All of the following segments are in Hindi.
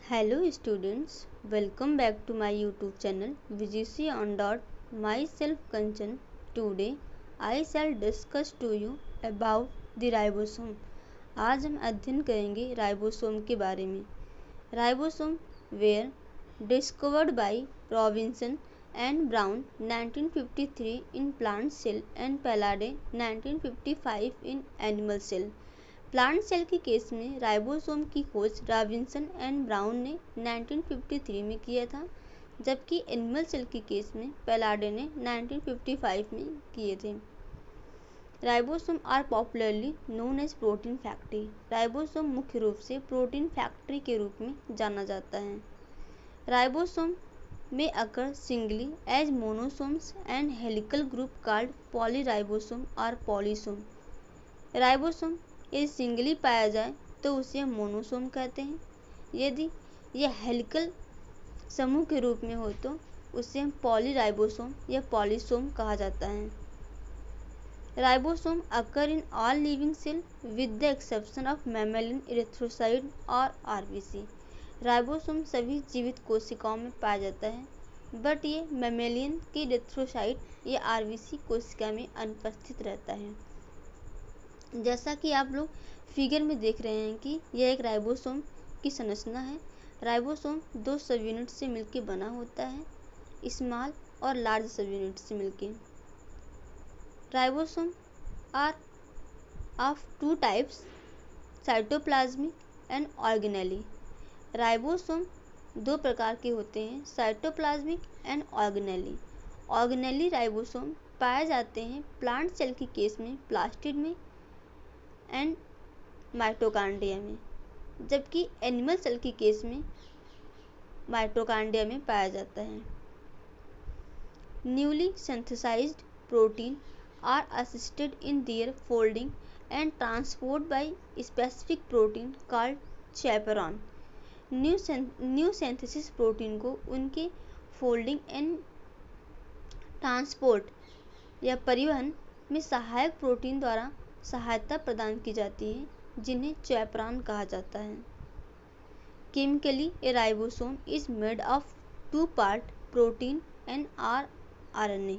Hello students, welcome back to my YouTube channel VGC on dot. Myself Kanchan. Today I shall discuss to you about the ribosome. आज हम अध्ययन करेंगे राइबोसोम के बारे में. Ribosome were discovered by Robinson and Brown 1953 in plant cell and Palade 1955 in animal cell. Plant cell के केस में राइबोसोम की खोज रॉबिन्सन एंड ब्राउन ने 1953 में किया था, जबकि एनिमल सेल के केस में पैलाडे ने 1955 में किए थे. Ribosome are popularly known as protein factory. Ribosome मुख्य रूप से प्रोटीन फैक्ट्री के रूप में जाना जाता है. राइबोसोम में occur singly as monosomes and helical group called polyribosome और पॉलीसोम. राइबोसोम यदि सिंगली पाया जाए तो उसे हम मोनोसोम कहते हैं. यदि यह हेलिकल समूह के रूप में हो तो उसे हम पॉलीराइबोसोम या पॉलीसोम कहा जाता है. Ribosome occur in all living cell with the exception of mammalian erythrocyte और आरबीसी. राइबोसोम सभी जीवित कोशिकाओं में पाया जाता है, बट ये मैमेलियन की इरिथ्रोसाइट या आरबीसी कोशिका में अनुपस्थित रहता है. जैसा कि आप लोग फिगर में देख रहे हैं कि यह एक राइबोसोम की संरचना है. राइबोसोम दो सब यूनिट से मिलकर बना होता है, स्मॉल और लार्ज सब यूनिट से मिलकर. Ribosome are of two types, cytoplasmic and organelle. Ribosome दो प्रकार के होते हैं, cytoplasmic and organelle. Organelle ribosome पाए जाते हैं प्लांट सेल के केस में प्लास्टिड में एंड माइटोकांड्रिया में, जबकि एनिमल सेल के केस में माइटोकांड्रिया में पाया जाता है. Newly synthesised protein are assisted in their folding and transport by specific protein called chaperone. New synthesis protein को उनके फोल्डिंग एंड ट्रांसपोर्ट या परिवहन में सहायक प्रोटीन द्वारा सहायता प्रदान की जाती है, जिन्हें चैपेरॉन कहा जाता है. Chemically a ribosome is made of two part, protein and RNA.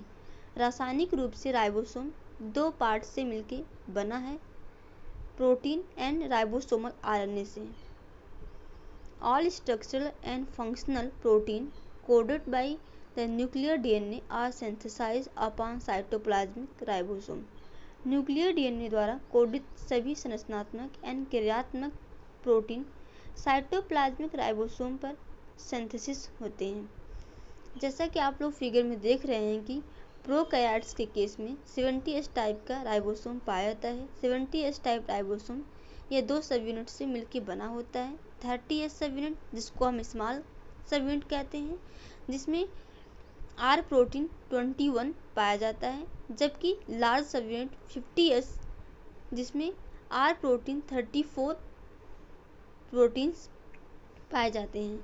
रासायनिक रूप से राइबोसोम दो पार्ट से मिलकर बना है, प्रोटीन एंड राइबोसोमल आरएनए से. All structural and functional protein coded by the nuclear DNA are synthesized upon cytoplasmic ribosome. Nuclear DNA द्वारा कोडित सभी संरचनात्मक एवं क्रियात्मक प्रोटीन साइटोप्लाज्मिक राइबोसोम पर सिंथेसिस होते हैं. जैसा कि आप लोग फिगर में देख रहे हैं कि प्रोकैरियोट्स के केस में 70S टाइप का राइबोसोम पाया जाता है. 70S टाइप राइबोसोम ये दो सब यूनिट से मिलकर बना होता है. 30S सब यूनिट, जिसको हम स्मॉल सब यूनिट कहते हैं, जिसमें आर प्रोटीन 21 पाया जाता है, जबकि लार्ज सब यूनिट 50S जिसमें आर प्रोटीन 34 प्रोटीन्स पाए जाते हैं.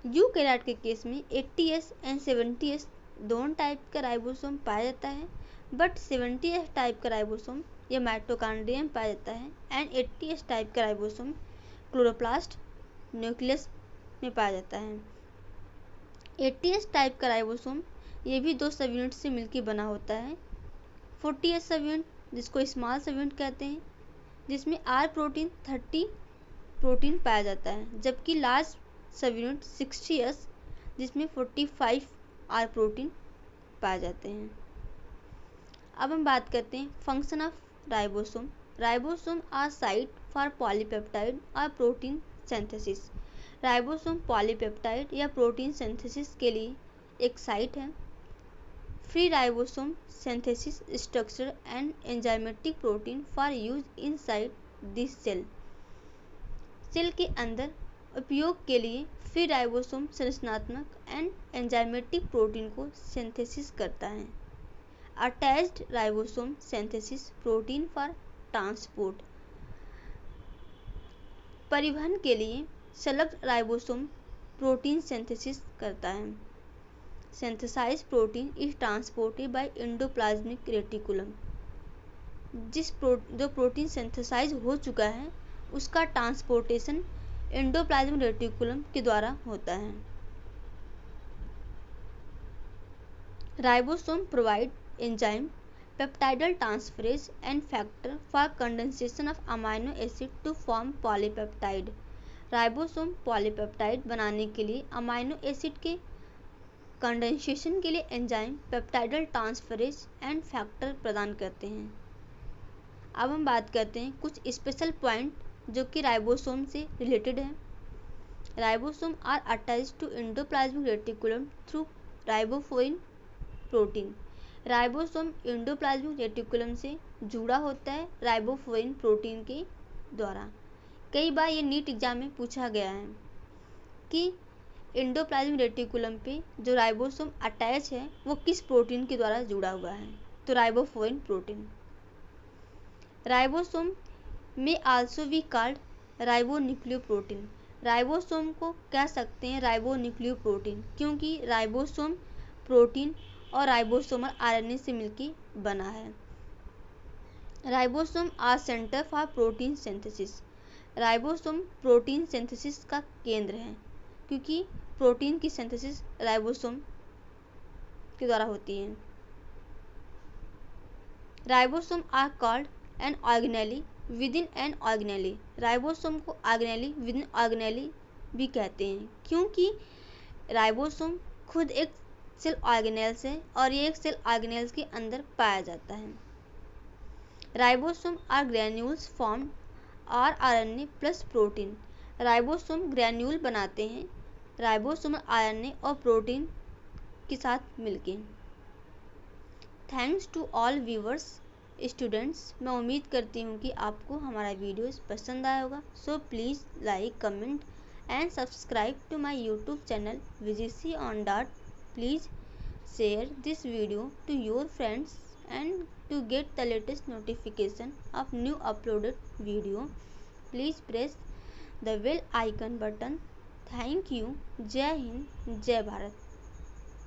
यूकैरियोट के केस में 80S एंड 70S दोनों टाइप का राइबोसोम पाया जाता है, बट 70S टाइप का राइबोसोम या माइटोकांड्रिया में पाया जाता है एंड 80S टाइप का राइबोसोम क्लोरोप्लास्ट न्यूक्लियस में पाया जाता है. 80S टाइप का राइबोसोम ये भी दो सब यूनिट से मिलकर बना होता है. 40S सब यूनिट, जिसको स्मॉल सब यूनिट कहते हैं, जिसमें आर प्रोटीन 30 प्रोटीन पाया जाता है, जबकि लार्ज सब यूनिट 60S जिसमें 45 आर प्रोटीन पाए जाते हैं. अब हम बात करते हैं function of ribosome. Ribosome are site for polypeptide और प्रोटीन सिंथेसिस. राइबोसोम पॉलीपेप्टाइड या प्रोटीन सिंथेसिस के लिए एक साइट है. Free ribosome synthesis structure and enzymatic protein for use inside this cell. Cell के अंदर उपयोग के लिए फ्री राइबोसोम संरचनात्मक एंड एंजाइमेटिक प्रोटीन को सिंथेसिस करता है. Attached ribosome synthesis protein for transport. परिवहन के लिए संलग्न राइबोसोम प्रोटीन सिंथेसिस करता है. Synthesized protein is transported by endoplasmic reticulum. जो प्रोटीन सिंथेसाइज हो चुका है उसका ट्रांसपोर्टेशन एंडोप्लाज्मिक रेटिकुलम के द्वारा होता है। Ribosome provide enzyme, peptidyl transferase and factor for condensation of amino acid to form polypeptide. Ribosome polypeptide बनाने के लिए अमाइनो एसिड के कंडेंसेशन के लिए enzyme, peptidyl transferase and factor प्रदान करते हैं। अब हम बात करते हैं कुछ स्पेशल पॉइंट जो कि राइबोसोम से रिलेटेड है। Ribosome are attached to endoplasmic reticulum through ribophorin protein. Ribosome endoplasmic reticulum से जुड़ा होता है राइबोफ्लोइन प्रोटीन के द्वारा। कई बार ये नीट एग्जाम में पूछा गया है कि एंडोप्लाज्मिक रेटिकुलम पे जो राइबोसोम अटैच है वो किस प्रोटीन के द्वारा जुड़ा हुआ है, तो राइबोफ्लोइन प्रोटीन। राइबोसोम में also we called ribonucleoprotein. Ribosome को कह सकते हैं राइबोन्यूक्लियो प्रोटीन, क्योंकि राइबोसोम प्रोटीन और राइबोसोमल आरएनए से मिलकर बना है। Ribosome are centre for protein synthesis. Ribosome protein synthesis का केंद्र है, क्योंकि प्रोटीन की सिंथेसिस राइबोसोम के द्वारा होती है। Ribosome are called an organelle within an organelle. Ribosome को ऑर्गेनेली विद इन ऑर्गेनेली भी कहते हैं, क्योंकि राइबोसोम खुद एक सेल ऑर्गेनेल्स है और ये एक सेल ऑर्गेनेल्स के अंदर पाया जाता है। राइबोसोम आर ग्रैन्यूल्स फॉर्म्ड और RNA plus protein. Ribosome granule बनाते हैं राइबोसोमल आरएनए और प्रोटीन के साथ मिलके। Thanks to all viewers students. मैं उम्मीद करती हूँ कि आपको हमारा वीडियोस पसंद आया होगा। So please like, comment and subscribe to my YouTube channel VGC on dot. Please share this video to your friends and to get the latest notification of new uploaded video, please press the bell icon button. Thank you. जय हिंद, जय भारत।